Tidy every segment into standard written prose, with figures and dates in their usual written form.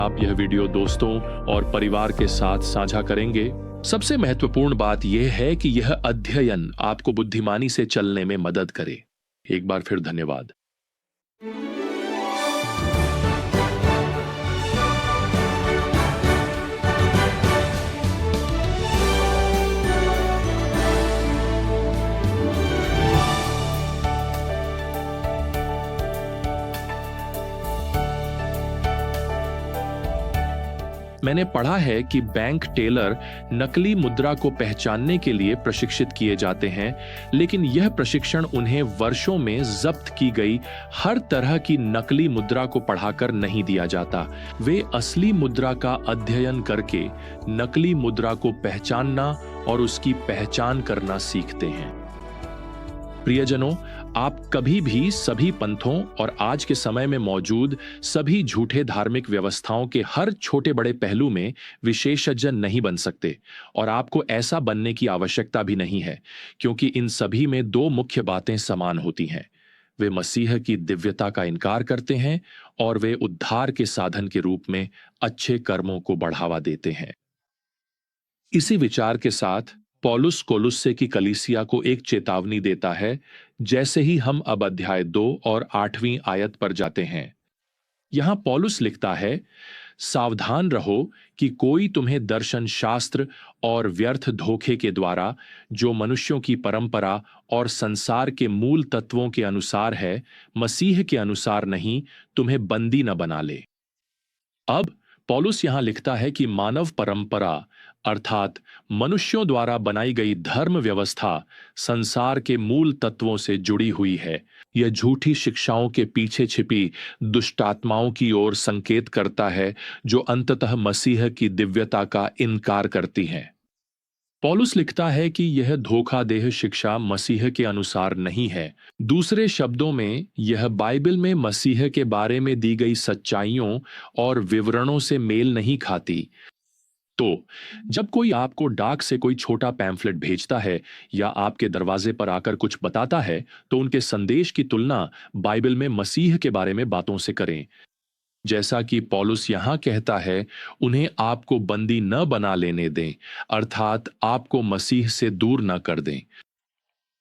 आप यह वीडियो दोस्तों और परिवार के साथ साझा करेंगे। सबसे महत्वपूर्ण बात यह है कि यह अध्ययन आपको बुद्धिमानी से चलने में मदद करे। एक बार फिर धन्यवाद। मैंने पढ़ा है कि बैंक टेलर नकली मुद्रा को पहचानने के लिए प्रशिक्षित किए जाते हैं, लेकिन यह प्रशिक्षण उन्हें वर्षों में जब्त की गई हर तरह की नकली मुद्रा को पढ़ाकर नहीं दिया जाता। वे असली मुद्रा का अध्ययन करके नकली मुद्रा को पहचानना और उसकी पहचान करना सीखते हैं। प्रियजनों, आप कभी भी सभी पंथों और आज के समय में मौजूद सभी झूठे धार्मिक व्यवस्थाओं के हर छोटे बड़े पहलू में विशेषज्ञ नहीं बन सकते, और आपको ऐसा बनने की आवश्यकता भी नहीं है, क्योंकि इन सभी में दो मुख्य बातें समान होती हैं। वे मसीह की दिव्यता का इनकार करते हैं और वे उद्धार के साधन के रूप में अच्छे कर्मों को बढ़ावा देते हैं। इसी विचार के साथ पौलुस कोलुस्से की कलीसिया को एक चेतावनी देता है, जैसे ही हम अब अध्याय 2 और 8वीं आयत पर जाते हैं। यहां पौलुस लिखता है, सावधान रहो कि कोई तुम्हें दर्शन शास्त्र और व्यर्थ धोखे के द्वारा, जो मनुष्यों की परंपरा और संसार के मूल तत्वों के अनुसार है, मसीह के अनुसार नहीं, तुम्हें बंदी न बना ले। अब पौलुस यहां लिखता है कि मानव परंपरा अर्थात मनुष्यों द्वारा बनाई गई धर्म व्यवस्था संसार के मूल तत्वों से जुड़ी हुई है। यह झूठी शिक्षाओं के पीछे छिपी दुष्टात्माओं की ओर संकेत करता है, जो अंततः मसीह की दिव्यता का इनकार करती हैं। पौलुस लिखता है कि यह धोखादेह शिक्षा मसीह के अनुसार नहीं है। दूसरे शब्दों में, यह बाइबल में मसीह के बारे में दी गई सच्चाइयों और विवरणों से मेल नहीं खाती। तो जब कोई आपको डाक से कोई छोटा पैम्फलेट भेजता है या आपके दरवाजे पर आकर कुछ बताता है, तो उनके संदेश की तुलना बाइबल में मसीह के बारे में बातों से करें। जैसा कि पौलुस यहां कहता है, उन्हें आपको बंदी न बना लेने दें, अर्थात आपको मसीह से दूर न कर दें।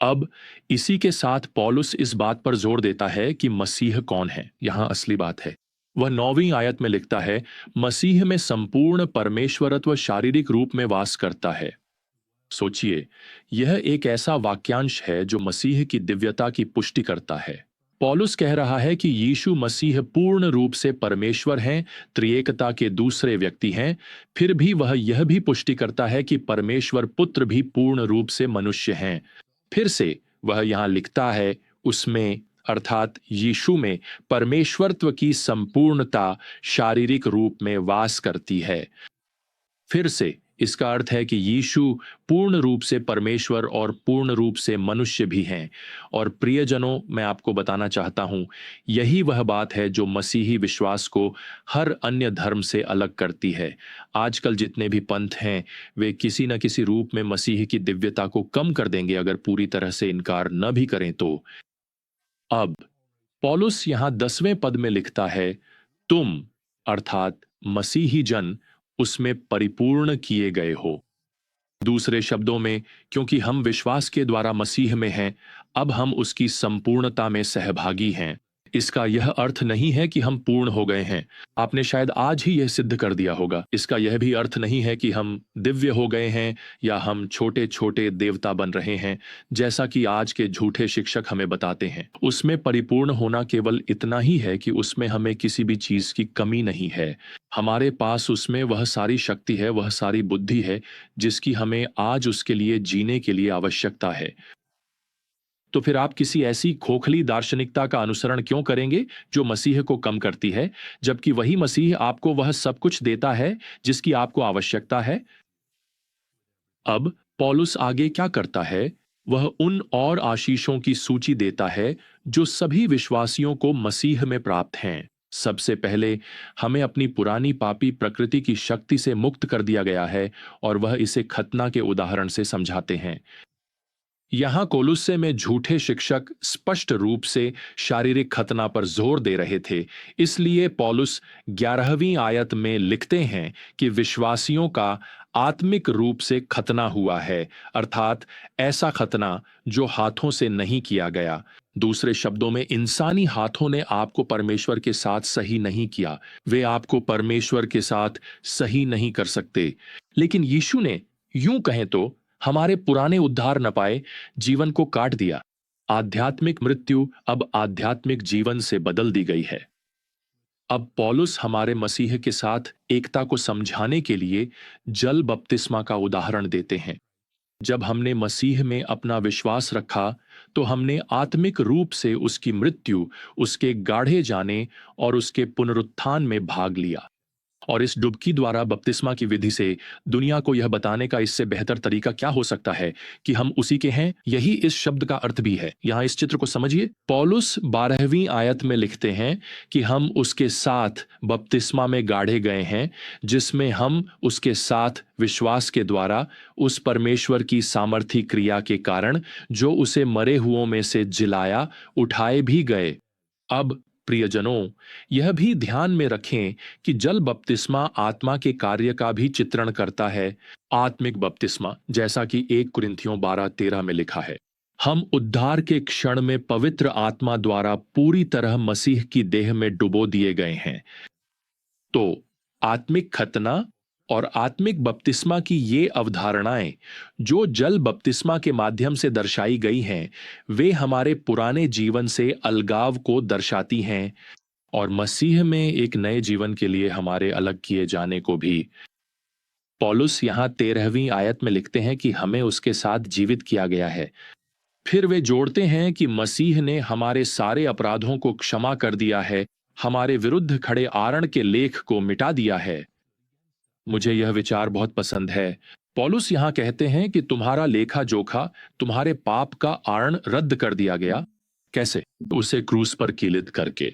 अब इसी के साथ पौलुस इस बात पर जोर देता है कि मसीह कौन है। यहां असली बात है। वह 9वीं आयत में लिखता है, मसीह में संपूर्ण परमेश्वरत्व शारीरिक रूप में वास करता है। सोचिए, यह एक ऐसा वाक्यांश है जो मसीह की दिव्यता की पुष्टि करता है। पौलुस कह रहा है कि यीशु मसीह पूर्ण रूप से परमेश्वर हैं, त्रिएकता के दूसरे व्यक्ति हैं। फिर भी वह यह भी पुष्टि करता है कि परमेश्वर पुत्र भी पूर्ण रूप से मनुष्य हैं। फिर से वह यहां लिखता है, उसमें अर्थात यीशु में परमेश्वरत्व की संपूर्णता शारीरिक रूप में वास करती है। फिर से इसका अर्थ है कि यीशु पूर्ण रूप से परमेश्वर और पूर्ण रूप से मनुष्य भी हैं। और प्रियजनों, मैं आपको बताना चाहता हूं, यही वह बात है जो मसीही विश्वास को हर अन्य धर्म से अलग करती है। आजकल जितने भी पंथ हैं, वे किसी न किसी रूप में मसीह की दिव्यता को कम कर देंगे, अगर पूरी तरह से इनकार न भी करें तो। अब पौलुस यहां 10वें पद में लिखता है, तुम अर्थात मसीही जन उसमें परिपूर्ण किए गए हो। दूसरे शब्दों में, क्योंकि हम विश्वास के द्वारा मसीह में हैं, अब हम उसकी संपूर्णता में सहभागी हैं। इसका यह अर्थ नहीं है कि हम पूर्ण हो गए हैं। आपने शायद आज ही यह सिद्ध कर दिया होगा। इसका यह भी अर्थ नहीं है कि हम दिव्य हो गए हैं या हम छोटे छोटे देवता बन रहे हैं, जैसा कि आज के झूठे शिक्षक हमें बताते हैं। उसमें परिपूर्ण होना केवल इतना ही है कि उसमें हमें किसी भी चीज की कमी नहीं है। हमारे पास उसमें वह सारी शक्ति है, वह सारी बुद्धि है, जिसकी हमें आज उसके लिए जीने के लिए आवश्यकता है। तो फिर आप किसी ऐसी खोखली दार्शनिकता का अनुसरण क्यों करेंगे जो मसीह को कम करती है, जबकि वही मसीह आपको वह सब कुछ देता है जिसकी आपको आवश्यकता है? अब पौलुस आगे क्या करता है? वह उन और आशीषों की सूची देता है जो सभी विश्वासियों को मसीह में प्राप्त हैं। सबसे पहले हमें अपनी पुरानी पापी प्रकृति की शक्ति से मुक्त कर दिया गया है, और वह इसे खतना के उदाहरण से समझाते हैं। यहाँ कोलुस्से में झूठे शिक्षक स्पष्ट रूप से शारीरिक खतना पर जोर दे रहे थे। इसलिए पौलुस 11वीं आयत में लिखते हैं कि विश्वासियों का आत्मिक रूप से खतना हुआ है, अर्थात ऐसा खतना जो हाथों से नहीं किया गया। दूसरे शब्दों में, इंसानी हाथों ने आपको परमेश्वर के साथ सही नहीं किया, वे आपको परमेश्वर के साथ सही नहीं कर सकते। लेकिन यीशु ने, यूं कहें तो, हमारे पुराने उद्धार न पाए जीवन को काट दिया। आध्यात्मिक मृत्यु अब आध्यात्मिक जीवन से बदल दी गई है। अब पौलुस हमारे मसीह के साथ एकता को समझाने के लिए जल बपतिस्मा का उदाहरण देते हैं। जब हमने मसीह में अपना विश्वास रखा, तो हमने आत्मिक रूप से उसकी मृत्यु, उसके गाढ़े जाने और उसके पुनरुत्थान में भाग लिया। और इस डुबकी द्वारा बपतिस्मा की विधि से दुनिया को यह बताने का इससे बेहतर तरीका क्या हो सकता है कि हम उसी के हैं। यही इस शब्द का अर्थ भी है। यहां इस चित्र को समझिए। पौलुस 12वीं आयत में लिखते हैं कि हम उसके साथ बपतिस्मा में गाढ़े गए हैं, जिसमें हम उसके साथ विश्वास के द्वारा उस परमेश्वर की सामर्थी क्रिया के कारण, जो उसे मरे हुओं में से जिलाया, उठाए भी गए। अब प्रियजनों, यह भी ध्यान में रखें कि जल बपतिस्मा आत्मा के कार्य का भी चित्रण करता है। आत्मिक बपतिस्मा, जैसा कि 1 कुरिन्थियों 12:13 में लिखा है, हम उद्धार के क्षण में पवित्र आत्मा द्वारा पूरी तरह मसीह की देह में डुबो दिए गए हैं। तो आत्मिक खतना और आत्मिक बपतिस्मा की ये अवधारणाएं, जो जल बपतिस्मा के माध्यम से दर्शाई गई हैं, वे हमारे पुराने जीवन से अलगाव को दर्शाती हैं और मसीह में एक नए जीवन के लिए हमारे अलग किए जाने को भी। पौलुस यहां 13वीं आयत में लिखते हैं कि हमें उसके साथ जीवित किया गया है। फिर वे जोड़ते हैं कि मसीह ने हमारे सारे अपराधों को क्षमा कर दिया है, हमारे विरुद्ध खड़े आरण के लेख को मिटा दिया है। मुझे यह विचार बहुत पसंद है। पौलुस यहां कहते हैं कि तुम्हारा लेखा जोखा, तुम्हारे पाप का आरण रद्द कर दिया गया। कैसे? उसे क्रूस पर कीलित करके।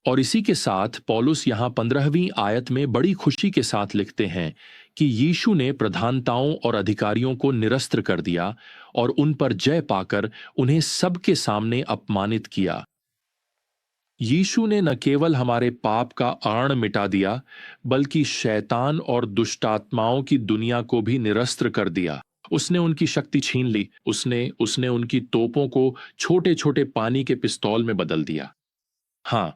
और इसी के साथ पौलुस यहां 15वीं आयत में बड़ी खुशी के साथ लिखते हैं कि यीशु ने प्रधानताओं और अधिकारियों को निरस्त कर दिया और उन पर जय पाकर उन्हें सबके सामने अपमानित किया। यीशु ने न केवल हमारे पाप का आर्ण मिटा दिया, बल्कि शैतान और दुष्टात्माओं की दुनिया को भी निरस्त कर दिया। उसने उनकी शक्ति छीन ली। उसने उनकी तोपों को छोटे छोटे पानी के पिस्तौल में बदल दिया। हां,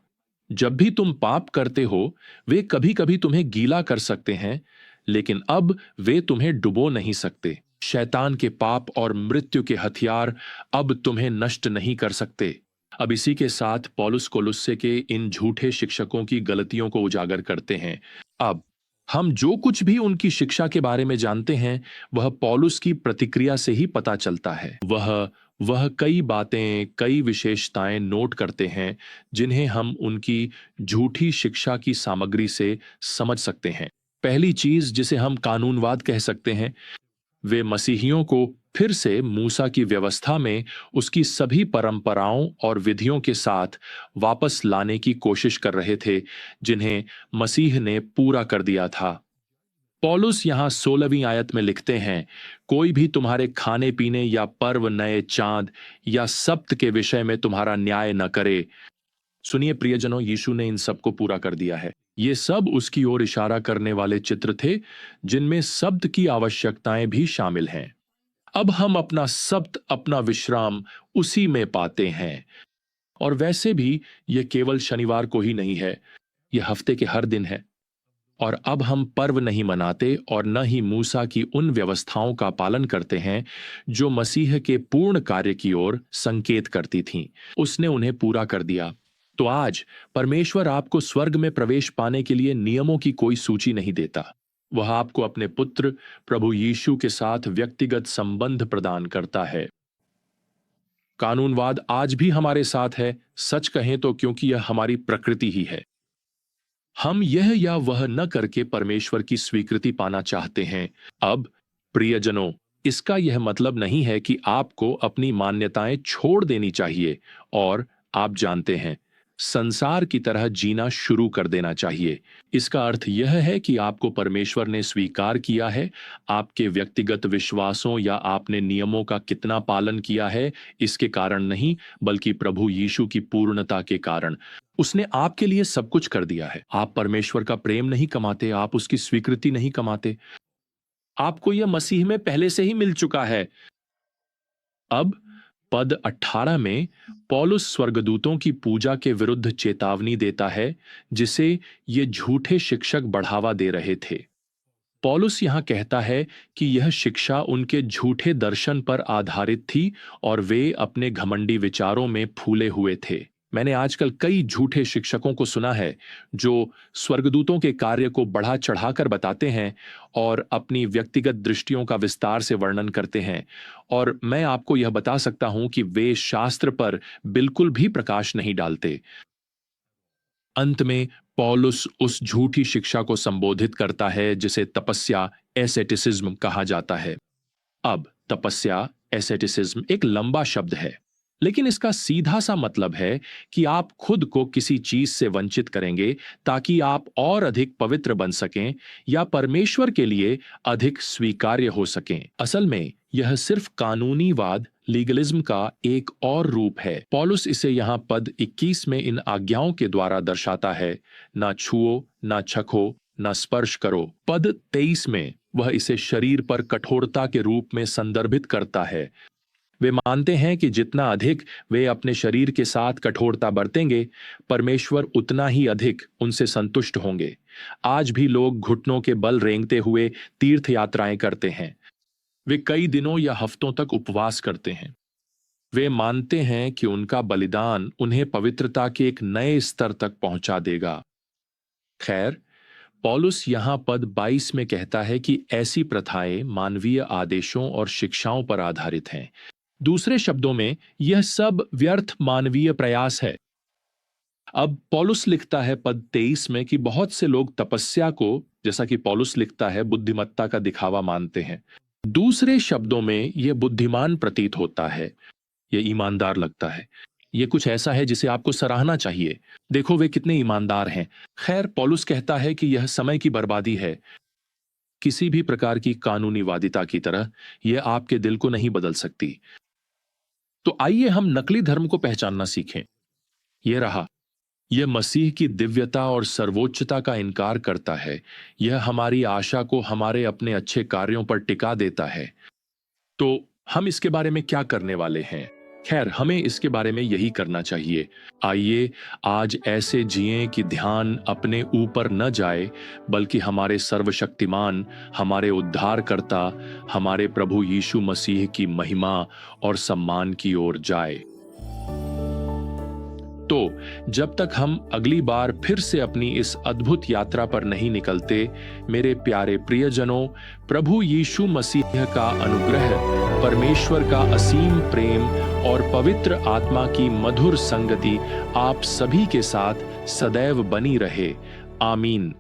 जब भी तुम पाप करते हो, वे कभी कभी तुम्हें गीला कर सकते हैं, लेकिन अब वे तुम्हें डुबो नहीं सकते। शैतान के पाप और मृत्यु के हथियार अब तुम्हें नष्ट नहीं कर सकते। अब इसी के साथ पौलुस कोलुस्से के इन झूठे शिक्षकों की गलतियों को उजागर करते हैं। अब हम जो कुछ भी उनकी शिक्षा के बारे में जानते हैं, वह पौलुस की प्रतिक्रिया से ही पता चलता है। वह कई बातें, कई विशेषताएं नोट करते हैं, जिन्हें हम उनकी झूठी शिक्षा की सामग्री से समझ सकते हैं। पहली चीज, जिसे हम कानूनवाद कह सकते हैं, वे मसीहियों को फिर से मूसा की व्यवस्था में उसकी सभी परंपराओं और विधियों के साथ वापस लाने की कोशिश कर रहे थे, जिन्हें मसीह ने पूरा कर दिया था। पौलुस यहां 16वीं आयत में लिखते हैं, कोई भी तुम्हारे खाने पीने या पर्व, नए चांद या सप्त के विषय में तुम्हारा न्याय न करे। सुनिए प्रियजनों, यीशु ने इन सबको पूरा कर दिया है। ये सब उसकी ओर इशारा करने वाले चित्र थे, जिनमें शब्द की आवश्यकताएं भी शामिल हैं। अब हम अपना सब्त, अपना विश्राम उसी में पाते हैं। और वैसे भी यह केवल शनिवार को ही नहीं है, यह हफ्ते के हर दिन है। और अब हम पर्व नहीं मनाते और न ही मूसा की उन व्यवस्थाओं का पालन करते हैं जो मसीह के पूर्ण कार्य की ओर संकेत करती थीं। उसने उन्हें पूरा कर दिया। तो आज परमेश्वर आपको स्वर्ग में प्रवेश पाने के लिए नियमों की कोई सूची नहीं देता। वह आपको अपने पुत्र प्रभु यीशु के साथ व्यक्तिगत संबंध प्रदान करता है। कानूनवाद आज भी हमारे साथ है, सच कहें तो क्योंकि यह हमारी प्रकृति ही है। हम यह या वह न करके परमेश्वर की स्वीकृति पाना चाहते हैं। अब प्रियजनों, इसका यह मतलब नहीं है कि आपको अपनी मान्यताएं छोड़ देनी चाहिए। और आप जानते हैं, संसार की तरह जीना शुरू कर देना चाहिए। इसका अर्थ यह है कि आपको परमेश्वर ने स्वीकार किया है, आपके व्यक्तिगत विश्वासों या आपने नियमों का कितना पालन किया है इसके कारण नहीं, बल्कि प्रभु यीशु की पूर्णता के कारण। उसने आपके लिए सब कुछ कर दिया है। आप परमेश्वर का प्रेम नहीं कमाते, आप उसकी स्वीकृति नहीं कमाते, आपको यह मसीह में पहले से ही मिल चुका है। अब पद 18 में पौलुस स्वर्गदूतों की पूजा के विरुद्ध चेतावनी देता है, जिसे ये झूठे शिक्षक बढ़ावा दे रहे थे। पौलुस यहां कहता है कि यह शिक्षा उनके झूठे दर्शन पर आधारित थी और वे अपने घमंडी विचारों में फूले हुए थे। मैंने आजकल कई झूठे शिक्षकों को सुना है जो स्वर्गदूतों के कार्य को बढ़ा चढ़ाकर बताते हैं और अपनी व्यक्तिगत दृष्टियों का विस्तार से वर्णन करते हैं, और मैं आपको यह बता सकता हूं कि वे शास्त्र पर बिल्कुल भी प्रकाश नहीं डालते। अंत में पौलुस उस झूठी शिक्षा को संबोधित करता है जिसे तपस्या एसेटिसिज्म कहा जाता है। अब तपस्या एसेटिसिज्म एक लंबा शब्द है, लेकिन इसका सीधा सा मतलब है कि आप खुद को किसी चीज से वंचित करेंगे ताकि आप और अधिक पवित्र बन सकें या परमेश्वर के लिए अधिक स्वीकार्य हो सकें। असल में यह सिर्फ कानूनीवाद, लीगलिज्म का एक और रूप है। पौलुस इसे यहां पद 21 में इन आज्ञाओं के द्वारा दर्शाता है, ना छुओ, ना छखो, ना स्पर्श करो। पद 23 में वह इसे शरीर पर कठोरता के रूप में संदर्भित करता है। वे मानते हैं कि जितना अधिक वे अपने शरीर के साथ कठोरता बरतेंगे, परमेश्वर उतना ही अधिक उनसे संतुष्ट होंगे। आज भी लोग घुटनों के बल रेंगते हुए तीर्थ यात्राएं करते हैं। वे कई दिनों या हफ्तों तक उपवास करते हैं। वे मानते हैं कि उनका बलिदान उन्हें पवित्रता के एक नए स्तर तक पहुंचा देगा। खैर, पौलुस यहां पद 22 में कहता है कि ऐसी प्रथाएं मानवीय आदेशों और शिक्षाओं पर आधारित हैं। दूसरे शब्दों में, यह सब व्यर्थ मानवीय प्रयास है। अब पौलुस लिखता है पद 23 में कि बहुत से लोग तपस्या को, जैसा कि पौलुस लिखता है, बुद्धिमत्ता का दिखावा मानते हैं। दूसरे शब्दों में यह बुद्धिमान प्रतीत होता है, यह ईमानदार लगता है, यह कुछ ऐसा है जिसे आपको सराहना चाहिए। देखो वे कितने ईमानदार हैं। खैर, पौलुस कहता है कि यह समय की बर्बादी है। किसी भी प्रकार की कानूनीवादिता की तरह यह आपके दिल को नहीं बदल सकती। तो आइए हम नकली धर्म को पहचानना सीखें। यह रहा, यह मसीह की दिव्यता और सर्वोच्चता का इनकार करता है। यह हमारी आशा को हमारे अपने अच्छे कार्यों पर टिका देता है। तो हम इसके बारे में क्या करने वाले हैं? खैर, हमें इसके बारे में यही करना चाहिए। आइए आज ऐसे जिएं कि ध्यान अपने ऊपर न जाए, बल्कि हमारे सर्वशक्तिमान, हमारे उद्धारकर्ता, हमारे प्रभु यीशु मसीह की महिमा और सम्मान की ओर जाए। तो जब तक हम अगली बार फिर से अपनी इस अद्भुत यात्रा पर नहीं निकलते, मेरे प्यारे प्रियजनों, प्रभु यीशु मसीह का अनुग्रह, परमेश्वर का असीम प्रेम और पवित्र आत्मा की मधुर संगति आप सभी के साथ सदैव बनी रहे। आमीन।